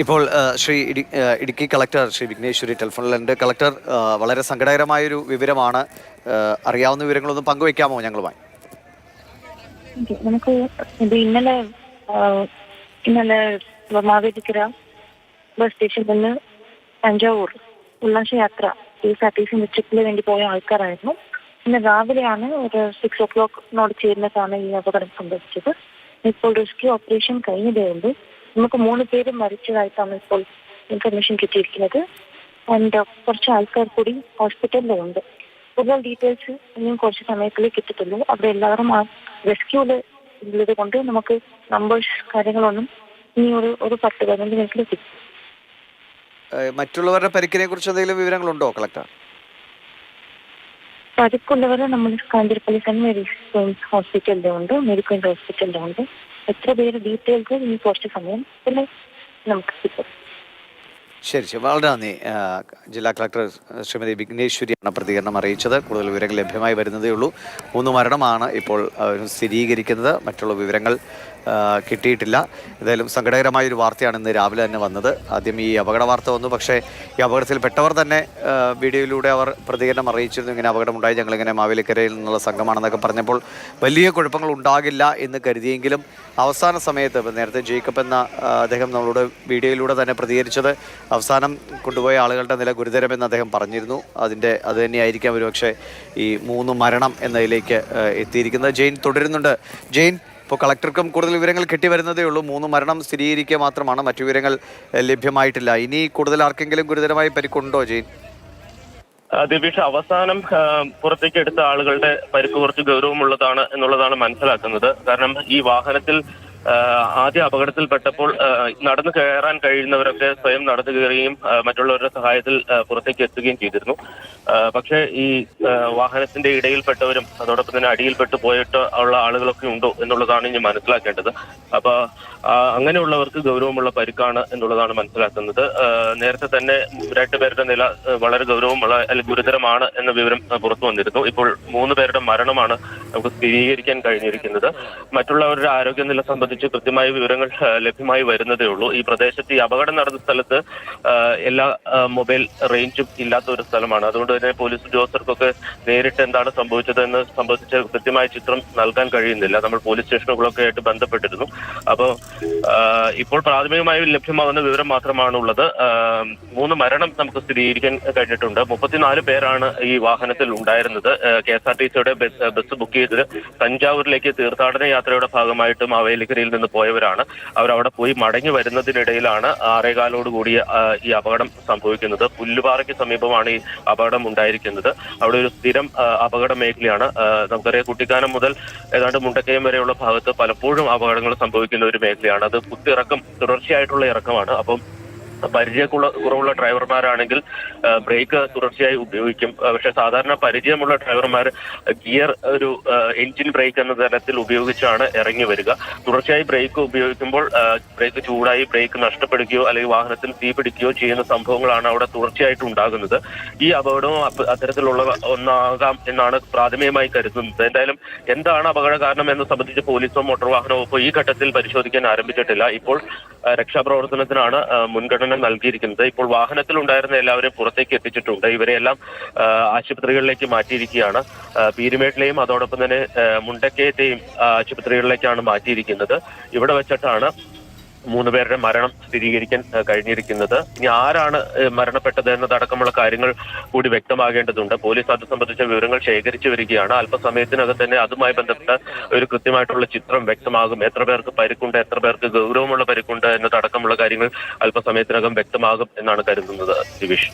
ഇപ്പോൾ Idukki collector Shri Vigneshwari ടെലിഫോണിലുണ്ട്. Collector, വളരെ സങ്കടകരമായൊരു വിവരമാണ്. അറിയാവുന്ന വിവരങ്ങളൊന്നും പങ്കുവയ്ക്കാമോ ഞങ്ങളുമായി? നമുക്ക് ഇത് ഇന്നലെ മാവേലിക്കര ബസ് സ്റ്റേഷനിൽ നിന്ന് തഞ്ചാവൂർ ഉല്ലാസയാത്ര KSRTC ട്രിപ്പിന് വേണ്ടി പോയ ആൾക്കാരായിരുന്നു. ഇന്ന് രാവിലെയാണ് ഒരു 6 o'clock ചേരുന്നതാണ് ഈ അപകടം സംഭവിച്ചത്. ഇപ്പോൾ റെസ്ക്യൂ ഓപ്പറേഷൻ കഴിഞ്ഞതേ ഉള്ളൂ. നമുക്ക് 3 പേര് മരിച്ചതായിട്ടാണ് ഇപ്പോൾ ഇൻഫർമേഷൻ കിട്ടിയിരിക്കുന്നത്. ആൻഡ് കുറച്ച് ആൾക്കാർ കൂടി ഹോസ്പിറ്റലിലുണ്ട്. കൂടുതൽ ഡീറ്റെയിൽസ് ഇനിയും കുറച്ച് സമയത്തിലേ കിട്ടത്തുള്ളൂ. അവിടെ എല്ലാവരും ആ റെസ്ക്യൂല് ഉള്ളത് കൊണ്ട് നമുക്ക് നമ്പേഴ്സ് കാര്യങ്ങളൊന്നും ഇനി ഒരു 10-15 മിനിറ്റിൽ കിട്ടും. മറ്റുള്ളവരുടെ പരിക്കിനെ കുറിച്ച് എന്തെങ്കിലും വിവരങ്ങളുണ്ടോ കളക്ടർ? പരിക്കുള്ളവരെ നമ്മൾ കാഞ്ഞിരപ്പള്ളി സെന്റ് മേരീസ് ഹോസ്പിറ്റലിലുണ്ട്, മെഡിക്കൽ ഹോസ്പിറ്റലിലുണ്ട്. എത്ര പേര് ഡീറ്റെയിൽസ് ഇനി കുറച്ച് സമയം പിന്നെ നമുക്ക് കിട്ടും. ശരി, വളരെ നന്ദി. ജില്ലാ കളക്ടർ ശ്രീമതി വിഘ്നേശ്വരിയാണ് പ്രതികരണം അറിയിച്ചത്. കൂടുതൽ വിവരങ്ങൾ ലഭ്യമായി വരുന്നതേ ഉള്ളൂ. 3 മരണമാണ് ഇപ്പോൾ സ്ഥിരീകരിക്കുന്നത്. മറ്റുള്ള വിവരങ്ങൾ കിട്ടിയിട്ടില്ല. എന്തായാലും സങ്കടകരമായൊരു വാർത്തയാണ് ഇന്ന് രാവിലെ തന്നെ വന്നത്. ആദ്യം ഈ അപകട വാർത്ത വന്നു. പക്ഷേ ഈ അപകടത്തിൽ പെട്ടവർ തന്നെ വീഡിയോയിലൂടെ അവർ പ്രതികരണം അറിയിച്ചിരുന്നു. ഇങ്ങനെ അപകടമുണ്ടായി, ഞങ്ങളിങ്ങനെ മാവേലിക്കരയിൽ നിന്നുള്ള സംഘമാണെന്നൊക്കെ പറഞ്ഞപ്പോൾ വലിയ കുഴപ്പങ്ങൾ ഉണ്ടാകില്ല എന്ന് കരുതിയെങ്കിലും അവസാന സമയത്ത് നേരത്തെ ജേക്കബ് എന്ന അദ്ദേഹം നമ്മളോട് വീഡിയോയിലൂടെ തന്നെ പ്രതികരിച്ചത് അവസാനം കൊണ്ടുപോയ ആളുകളുടെ നില ഗുരുതരമെന്ന് അദ്ദേഹം പറഞ്ഞിരുന്നു. അത് തന്നെയായിരിക്കാം ഒരുപക്ഷെ ഈ 3 മരണം എന്നതിലേക്ക് എത്തിയിരിക്കുന്നത്. ജെയിൻ തുടരുന്നുണ്ട്. ജെയിൻ, ഇപ്പോൾ കളക്ടർക്കും കൂടുതൽ വിവരങ്ങൾ കിട്ടിവരുന്നതേ ഉള്ളൂ. 3 മരണം സ്ഥിരീകരിക്കുക മാത്രമാണ്, മറ്റു വിവരങ്ങൾ ലഭ്യമായിട്ടില്ല. ഇനി കൂടുതൽ ആർക്കെങ്കിലും ഗുരുതരമായി പരിക്കുണ്ടോ ജെയിൻ? ദിവീഷ്, അവസാനം പുറത്തേക്ക് എടുത്ത ആളുകളുടെ പരിക്ക് കുറച്ച് ഗൗരവമുള്ളതാണ് എന്നുള്ളതാണ് മനസ്സിലാക്കുന്നത്. കാരണം ഈ വാഹനത്തിൽ ആദ്യ അപകടത്തിൽപ്പെട്ടപ്പോൾ നടന്നു കയറാൻ കഴിയുന്നവരൊക്കെ സ്വയം നടന്നു കയറുകയും മറ്റുള്ളവരുടെ സഹായത്തിൽ പുറത്തേക്ക് എത്തുകയും ചെയ്തിരുന്നു. പക്ഷേ ഈ വാഹനത്തിന്റെ ഇടയിൽപ്പെട്ടവരും അതോടൊപ്പം തന്നെ അടിയിൽപ്പെട്ട് പോയിട്ട് ഉള്ള ആളുകളൊക്കെ ഉണ്ടോ എന്നുള്ളതാണ് ഇനി മനസ്സിലാക്കേണ്ടത്. അപ്പൊ അങ്ങനെയുള്ളവർക്ക് ഗൗരവമുള്ള പരിക്കാണ് എന്നുള്ളതാണ് മനസ്സിലാക്കുന്നത്. നേരത്തെ തന്നെ 2 പേരുടെ നില വളരെ ഗൗരവമുള്ള അല്ലെങ്കിൽ ഗുരുതരമാണ് എന്ന വിവരം പുറത്തു വന്നിരുന്നു. ഇപ്പോൾ 3 പേരുടെ മരണമാണ് നമുക്ക് സ്ഥിരീകരിക്കാൻ കഴിഞ്ഞിരിക്കുന്നത്. മറ്റുള്ളവരുടെ ആരോഗ്യനില സംബന്ധിച്ച് കൃത്യമായ വിവരങ്ങൾ ലഭ്യമായി വരുന്നതേ ഉള്ളൂ. ഈ പ്രദേശത്ത് ഈ അപകടം നടന്ന സ്ഥലത്ത് എല്ലാ മൊബൈൽ റേഞ്ചും ഇല്ലാത്ത ഒരു സ്ഥലമാണ്. അതുകൊണ്ട് തന്നെ പോലീസ് ഉദ്യോഗസ്ഥർക്കൊക്കെ നേരിട്ട് എന്താണ് സംഭവിച്ചതെന്ന് സംബന്ധിച്ച് കൃത്യമായ ചിത്രം നൽകാൻ കഴിയുന്നില്ല. നമ്മൾ പോലീസ് സ്റ്റേഷനുകളൊക്കെ ആയിട്ട് ബന്ധപ്പെട്ടിരുന്നു. അപ്പോൾ ഇപ്പോൾ പ്രാഥമികമായി ലഭ്യമാകുന്ന വിവരം മാത്രമാണ് ഉള്ളത്. 3 മരണം നമുക്ക് സ്ഥിരീകരിക്കാൻ കഴിഞ്ഞിട്ടുണ്ട്. 34 പേരാണ് ഈ വാഹനത്തിൽ ഉണ്ടായിരുന്നത്. KSRTCയുടെ ബസ് ബുക്ക് ചെയ്ത് തഞ്ചാവൂരിലേക്ക് തീർത്ഥാടന യാത്രയുടെ ഭാഗമായിട്ട് മാവേലിക്കരയിൽ നിന്ന് പോയവരാണ്. അവരവിടെ പോയി മടങ്ങി വരുന്നതിനിടയിലാണ് 6:15 കൂടിയ ഈ അപകടം സംഭവിക്കുന്നത്. പുല്ലുപാറയ്ക്ക് സമീപമാണ് ഈ അപകടം ഉണ്ടായിരിക്കുന്നത്. അവിടെ ഒരു സ്ഥിരം അപകട മേഖലയാണ്. നമുക്കറിയാം, കുട്ടിക്കാനം മുതൽ ഏതാണ്ട് മുണ്ടക്കയം വരെയുള്ള ഭാഗത്ത് പലപ്പോഴും അപകടങ്ങൾ സംഭവിക്കുന്ന ഒരു മേഖലയാണ്. അത് കുത്തിയിറക്കം, തുടർച്ചയായിട്ടുള്ള ഇറക്കമാണ്. അപ്പം പരിചയക്കുറവുള്ള ഡ്രൈവർമാരാണെങ്കിൽ ബ്രേക്ക് തുടർച്ചയായി ഉപയോഗിക്കും. പക്ഷെ സാധാരണ പരിചയമുള്ള ഡ്രൈവർമാർ ഗിയർ ഒരു എഞ്ചിൻ ബ്രേക്ക് എന്ന തരത്തിൽ ഉപയോഗിച്ചാണ് ഇറങ്ങി വരിക. തുടർച്ചയായി ബ്രേക്ക് ഉപയോഗിക്കുമ്പോൾ ബ്രേക്ക് ചൂടായി ബ്രേക്ക് നഷ്ടപ്പെടുകയോ അല്ലെങ്കിൽ വാഹനത്തിൽ തീ പിടിക്കുകയോ ചെയ്യുന്ന സംഭവങ്ങളാണ് അവിടെ തുടർച്ചയായിട്ട് ഉണ്ടാകുന്നത്. ഈ അപകടവും അത്തരത്തിലുള്ള ഒന്നാകാം എന്നാണ് പ്രാഥമികമായി കരുതുന്നത്. എന്തായാലും എന്താണ് അപകട കാരണം എന്ന് സംബന്ധിച്ച് പോലീസോ മോട്ടോർ വാഹന വകുപ്പോ ഈ ഘട്ടത്തിൽ പരിശോധിക്കാൻ ആരംഭിച്ചിട്ടില്ല. ഇപ്പോൾ രക്ഷാപ്രവർത്തനത്തിനാണ് മുൻഗണന നൽകിയിരിക്കുന്നത്. ഇപ്പോൾ വാഹനത്തിലുണ്ടായിരുന്ന എല്ലാവരെയും പുറത്തേക്ക് എത്തിച്ചിട്ടുണ്ട്. ഇവരെല്ലാം ആശുപത്രികളിലേക്ക് മാറ്റിയിരിക്കുകയാണ്. പീരുമേട്ടിലെയും അതോടൊപ്പം തന്നെ മുണ്ടക്കയത്തെയും ആശുപത്രികളിലേക്കാണ് മാറ്റിയിരിക്കുന്നത്. ഇവിടെ വെച്ചിട്ടാണ് 3 പേരുടെ മരണം സ്ഥിരീകരിക്കാൻ കഴിഞ്ഞിരിക്കുന്നത്. ഇനി ആരാണ് മരണപ്പെട്ടത് എന്നതടക്കമുള്ള കാര്യങ്ങൾ കൂടി വ്യക്തമാകേണ്ടതുണ്ട്. പോലീസ് അത് സംബന്ധിച്ച വിവരങ്ങൾ ശേഖരിച്ചു വരികയാണ്. അല്പസമയത്തിനകം തന്നെ അതുമായി ബന്ധപ്പെട്ട ഒരു കൃത്യമായിട്ടുള്ള ചിത്രം വ്യക്തമാകും. എത്ര പേർക്ക് പരിക്കുണ്ട്, എത്ര പേർക്ക് ഗൗരവമുള്ള പരിക്കുണ്ട് എന്നതടക്കമുള്ള കാര്യങ്ങൾ അല്പസമയത്തിനകം വ്യക്തമാകും എന്നാണ് കരുതുന്നത്. ദിവിഷ്.